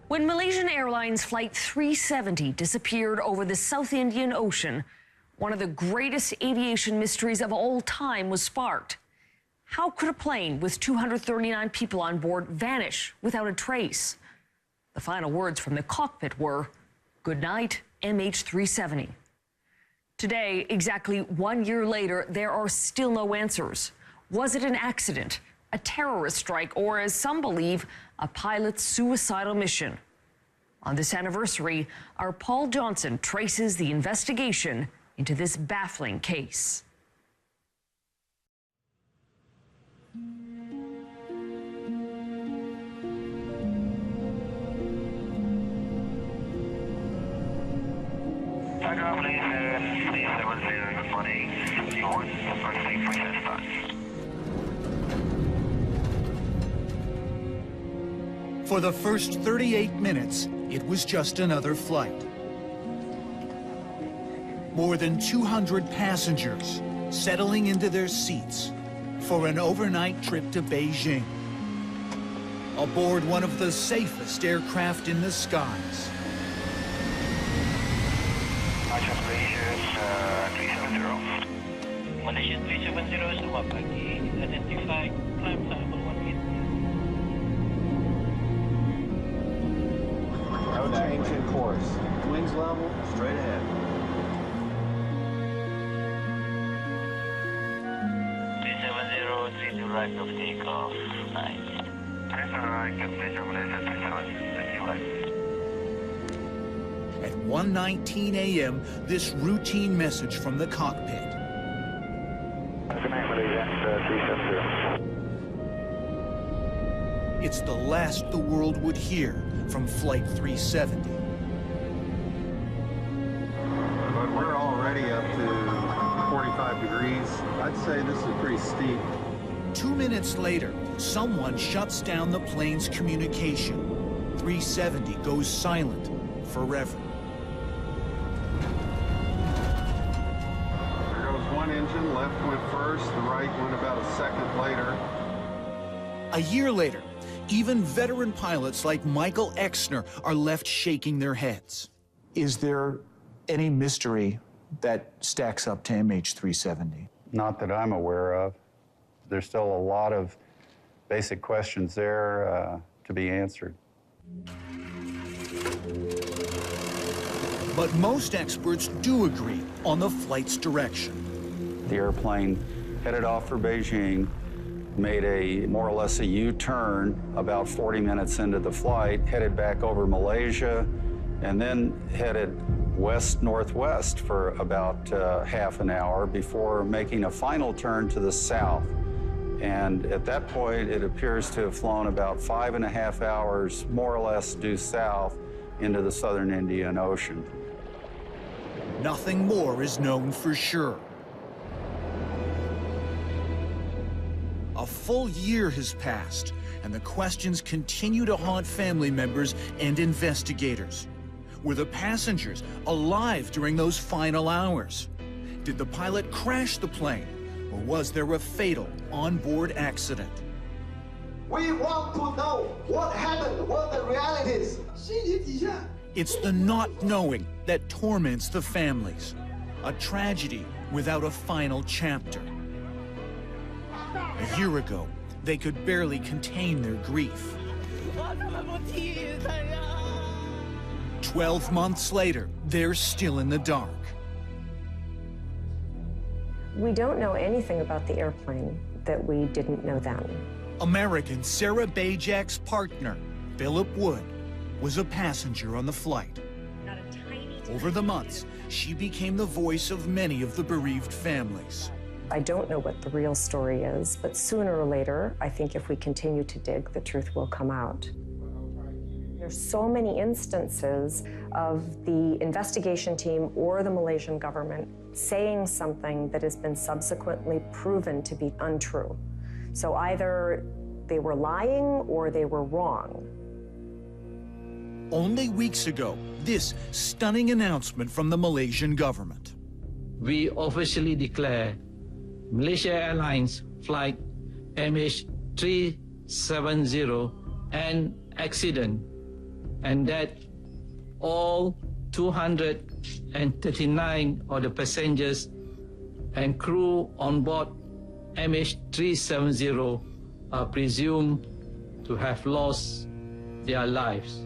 When Malaysian Airlines Flight 370 disappeared over the South Indian Ocean, one of the greatest aviation mysteries of all time was sparked. How could a plane with 239 people on board vanish without a trace? The final words from the cockpit were, "Good night, MH370. Today, exactly 1 year later, there are still no answers. Was it an accident, a terrorist strike, or, as some believe, a pilot's suicidal mission? On this anniversary, our Paul Johnson traces the investigation into this baffling case. For the first 38 minutes, it was just another flight. More than 200 passengers settling into their seats for an overnight trip to Beijing, aboard one of the safest aircraft in the skies. Malaysia 370, selamat pagi. Identify climb time 180. No change in course. Wings level, straight ahead. 370, 32 right of takeoff. Nice. At 1:19 a.m., this routine message from the cockpit. Good night, Malaysia 370. It's the last the world would hear from Flight 370. But we're already up to 45 degrees. I'd say this is pretty steep. 2 minutes later, someone shuts down the plane's communication. 370 goes silent forever. There goes one engine. Left went first. The right went about a second later. A year later, even veteran pilots like Michael Exner are left shaking their heads. Is there any mystery that stacks up to MH370? Not that I'm aware of. There's still a lot of basic questions there to be answered. But most experts do agree on the flight's direction. The airplane headed off for Beijing, made a more or less a U-turn about 40 minutes into the flight, headed back over Malaysia, and then headed west-northwest for about half an hour before making a final turn to the south. And at that point, it appears to have flown about 5.5 hours, more or less due south into the southern Indian Ocean. Nothing more is known for sure. A full year has passed, and the questions continue to haunt family members and investigators. Were the passengers alive during those final hours? Did the pilot crash the plane, or was there a fatal onboard accident? We want to know what happened, what the reality is. It's the not knowing that torments the families. A tragedy without a final chapter. A year ago, they could barely contain their grief. 12 months later, they're still in the dark. We don't know anything about the airplane that we didn't know then. American Sarah Bajak's partner, Philip Wood, was a passenger on the flight. Over the months, she became the voice of many of the bereaved families. I don't know what the real story is, but sooner or later, I think if we continue to dig, the truth will come out. There's so many instances of the investigation team or the Malaysian government saying something that has been subsequently proven to be untrue. So either they were lying or they were wrong. Only weeks ago, this stunning announcement from the Malaysian government. We officially declare Malaysia Airlines Flight MH370 an accident and that all 239 of the passengers and crew on board MH370 are presumed to have lost their lives.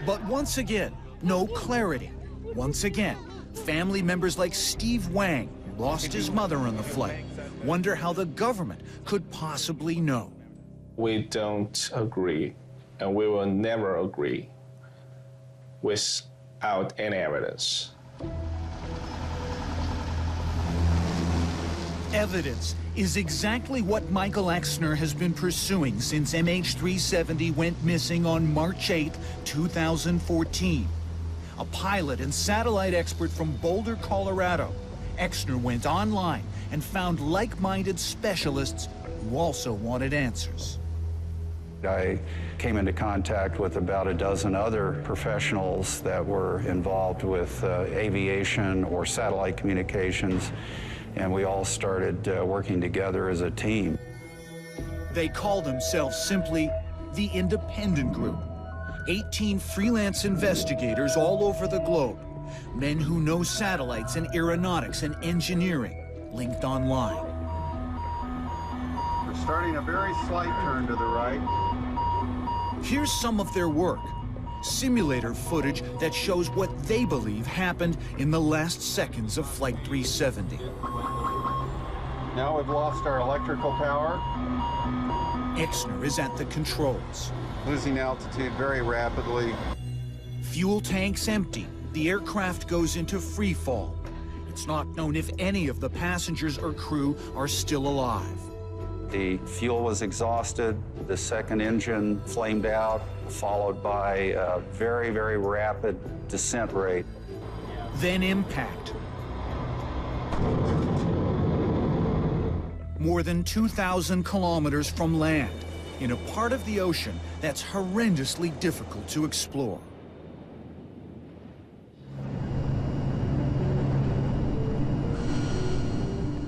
But once again, no clarity. Once again, family members like Steve Wang, who lost his mother on the flight, wonder how the government could possibly know. We don't agree, and we will never agree without any evidence. Evidence is exactly what Michael Exner has been pursuing since MH370 went missing on March 8, 2014. A pilot and satellite expert from Boulder, Colorado, Exner went online and found like-minded specialists who also wanted answers. I came into contact with about a dozen other professionals that were involved with aviation or satellite communications, and we all started working together as a team. They call themselves simply the Independent Group. 18 freelance investigators all over the globe, men who know satellites and aeronautics and engineering, linked online. We're starting a very slight turn to the right. Here's some of their work. Simulator footage that shows what they believe happened in the last seconds of Flight 370. Now we've lost our electrical power. Exner is at the controls. Losing altitude very rapidly. Fuel tanks empty. The aircraft goes into free fall. It's not known if any of the passengers or crew are still alive. The fuel was exhausted, the second engine flamed out, followed by a very, very rapid descent rate. Then impact. More than 2,000 kilometers from land, in a part of the ocean that's horrendously difficult to explore.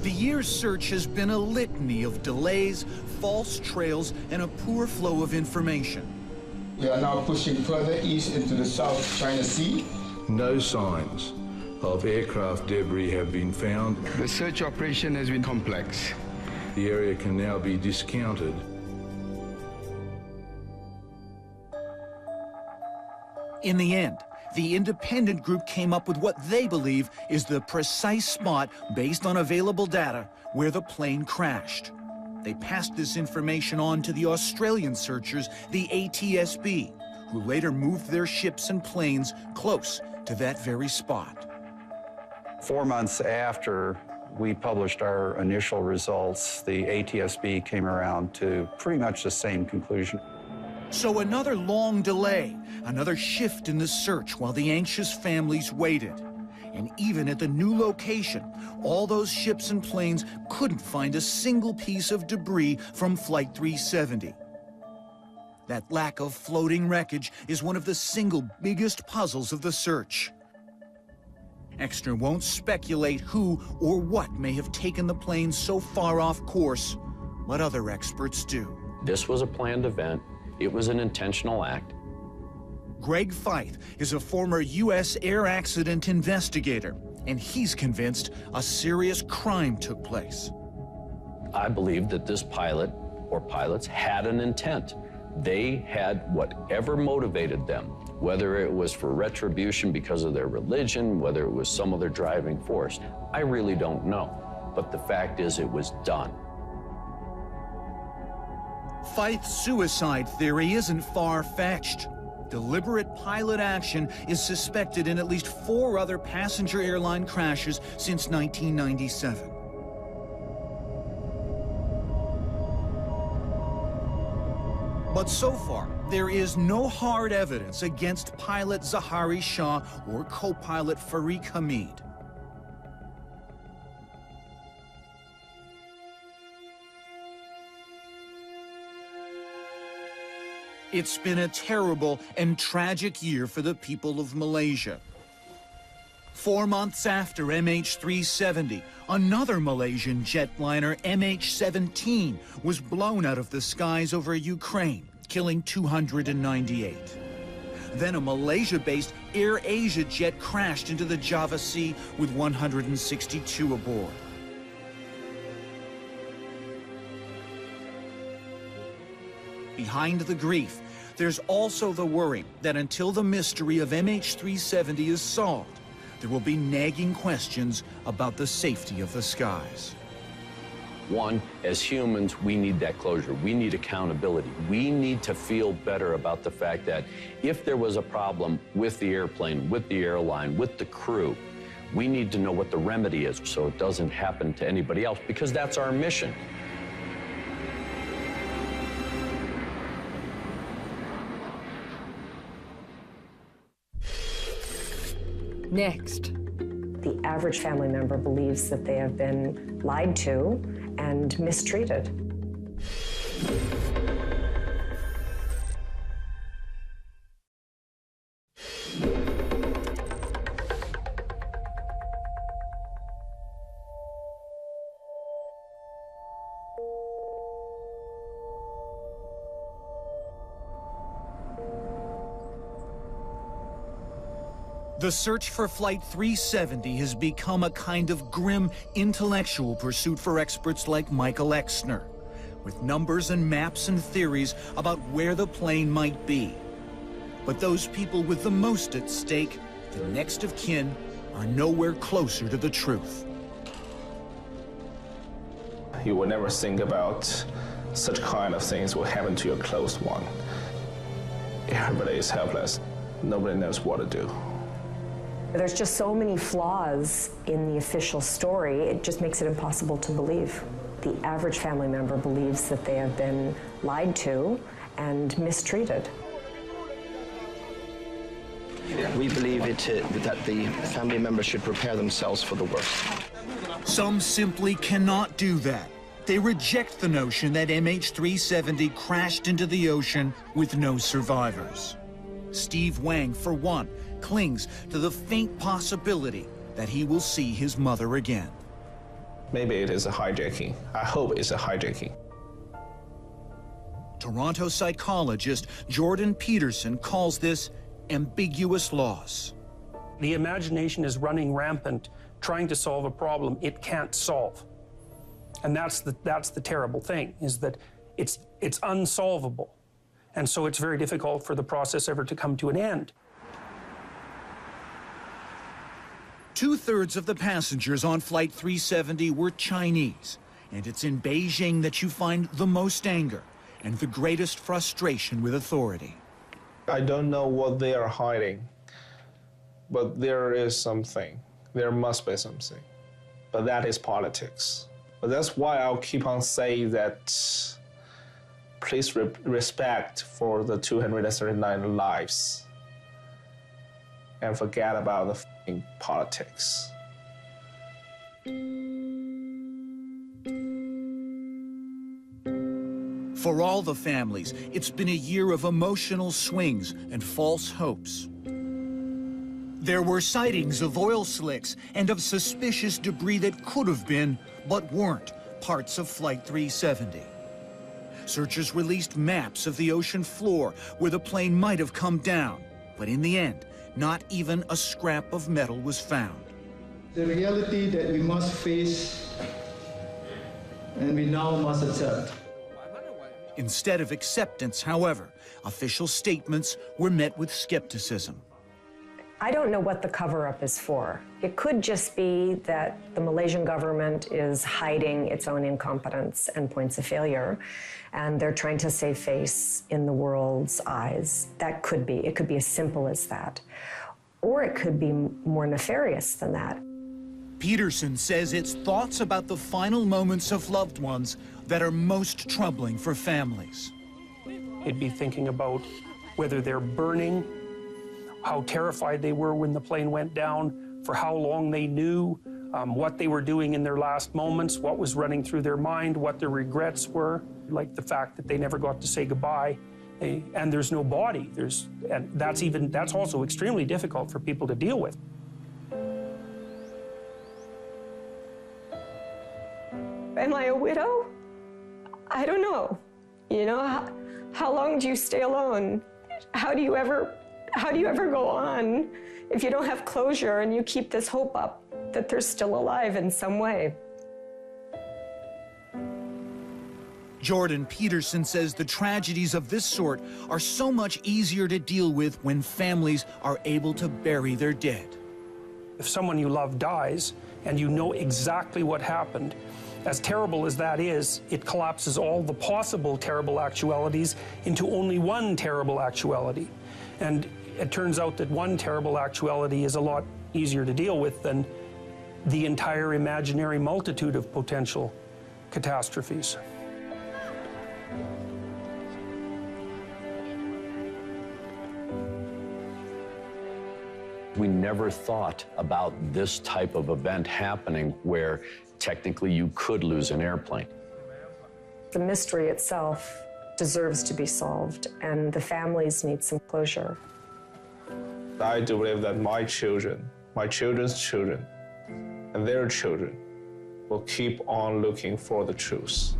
The year's search has been a litany of delays, false trails, and a poor flow of information. We are now pushing further east into the South China Sea. No signs of aircraft debris have been found. The search operation has been complex. The area can now be discounted. In the end, the Independent Group came up with what they believe is the precise spot, based on available data, where the plane crashed. They passed this information on to the Australian searchers, the ATSB, who later moved their ships and planes close to that very spot. 4 months after we published our initial results, the ATSB came around to pretty much the same conclusion. So another long delay, another shift in the search while the anxious families waited. And even at the new location, all those ships and planes couldn't find a single piece of debris from Flight 370. That lack of floating wreckage is one of the single biggest puzzles of the search. Exner won't speculate who or what may have taken the plane so far off course, but other experts do. This was a planned event. It was an intentional act. Greg Feith is a former U.S. air accident investigator, and he's convinced a serious crime took place. I believe that this pilot or pilots had an intent. They had whatever motivated them, whether it was for retribution because of their religion, whether it was some other driving force. I really don't know, but the fact is it was done. Feith's suicide theory isn't far-fetched. Deliberate pilot action is suspected in at least 4 other passenger airline crashes since 1997. But so far, there is no hard evidence against pilot Zahari Shah or co-pilot Farik Hamid. It's been a terrible and tragic year for the people of Malaysia. 4 months after MH370, another Malaysian jetliner, MH17, was blown out of the skies over Ukraine killing 298. Then a Malaysia-based Air Asia jet crashed into the Java Sea with 162 aboard. Behind the grief, there's also the worry that until the mystery of MH370 is solved, there will be nagging questions about the safety of the skies. One, as humans, we need that closure. We need accountability. We need to feel better about the fact that if there was a problem with the airplane, with the airline, with the crew, we need to know what the remedy is so it doesn't happen to anybody else, because that's our mission. Next. The average family member believes that they have been lied to and mistreated. The search for Flight 370 has become a kind of grim intellectual pursuit for experts like Michael Exner, with numbers and maps and theories about where the plane might be. But those people with the most at stake, the next of kin, are nowhere closer to the truth. You will never think about such kind of things will happen to your close one. Everybody is helpless. Nobody knows what to do. There's just so many flaws in the official story, it just makes it impossible to believe. The average family member believes that they have been lied to and mistreated. We believe that the family members should prepare themselves for the worst. Some simply cannot do that. They reject the notion that MH370 crashed into the ocean with no survivors. Steve Wang, for one, clings to the faint possibility that he will see his mother again. Maybe it is a hijacking. I hope it's a hijacking. Toronto psychologist Jordan Peterson calls this ambiguous loss. The imagination is running rampant, trying to solve a problem it can't solve. And that's the terrible thing, is that it's unsolvable. And so it's very difficult for the process ever to come to an end. 2/3 of the passengers on Flight 370 were Chinese, and it's in Beijing that you find the most anger and the greatest frustration with authority. I don't know what they are hiding, but there is something. There must be something. But that is politics. But that's why I'll keep on saying that please respect for the 239 lives and forget about the politics. For all the families, it's been a year of emotional swings and false hopes. There were sightings of oil slicks and of suspicious debris that could have been, but weren't, parts of Flight 370. Searchers released maps of the ocean floor where the plane might have come down, but in the end, not even a scrap of metal was found. The reality that we must face and we now must accept. Instead of acceptance, however, official statements were met with skepticism. I don't know what the cover-up is for. It could just be that the Malaysian government is hiding its own incompetence and points of failure, and they're trying to save face in the world's eyes. That could be. It could be as simple as that. Or it could be more nefarious than that. Peterson says it's thoughts about the final moments of loved ones that are most troubling for families. It'd be thinking about whether they're burning, how terrified they were when the plane went down, for how long they knew, what they were doing in their last moments, what was running through their mind, what their regrets were, like the fact that they never got to say goodbye. And there's no body. And that's also extremely difficult for people to deal with. Am I a widow? I don't know. You know, How long do you stay alone? How do you ever go on if you don't have closure and you keep this hope up that they're still alive in some way? Jordan Peterson says the tragedies of this sort are so much easier to deal with when families are able to bury their dead. If someone you love dies and you know exactly what happened, as terrible as that is, it collapses all the possible terrible actualities into only one terrible actuality. And it turns out that one terrible actuality is a lot easier to deal with than the entire imaginary multitude of potential catastrophes. We never thought about this type of event happening where technically you could lose an airplane. The mystery itself deserves to be solved, and the families need some closure. I do believe that my children, my children's children, and their children will keep on looking for the truth.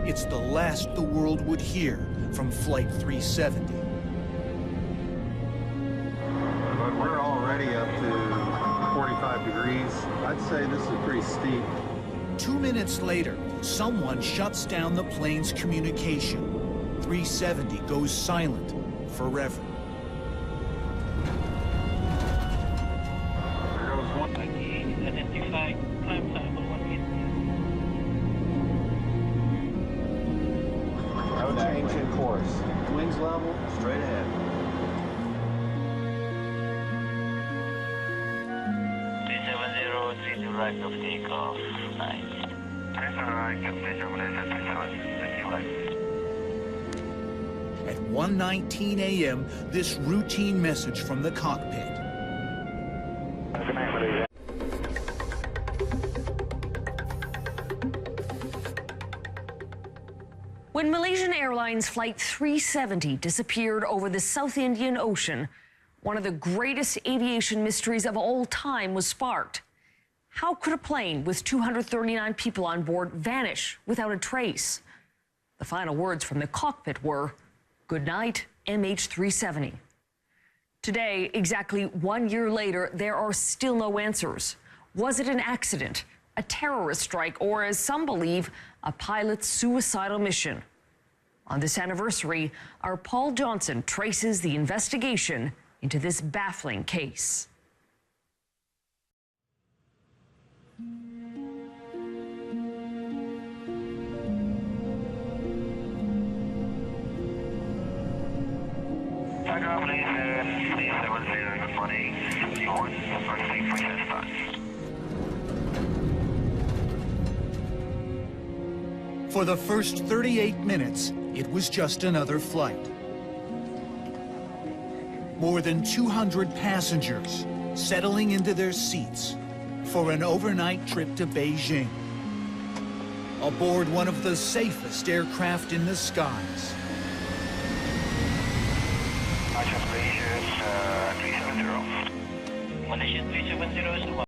It's the last the world would hear from Flight 370. But we're already up to 45 degrees. I'd say this is pretty steep. 2 minutes later, someone shuts down the plane's communication. 370 goes silent forever. Identify climb sample 180. No change in course. Wings level, straight ahead. 370, to right of takeoff. Nice. At 1:19 a.m., this routine message from the cockpit. When Malaysian Airlines Flight 370 disappeared over the South Indian Ocean, one of the greatest aviation mysteries of all time was sparked. How could a plane with 239 people on board vanish without a trace? The final words from the cockpit were, "Good night, MH370." Today, exactly 1 year later, there are still no answers. Was it an accident, a terrorist strike, or, as some believe, a pilot's suicidal mission? On this anniversary, our Paul Johnson traces the investigation into this baffling case. For the first 38 minutes, it was just another flight. More than 200 passengers settling into their seats for an overnight trip to Beijing. Aboard one of the safest aircraft in the skies. Malaysian 370. Malaysian 370 is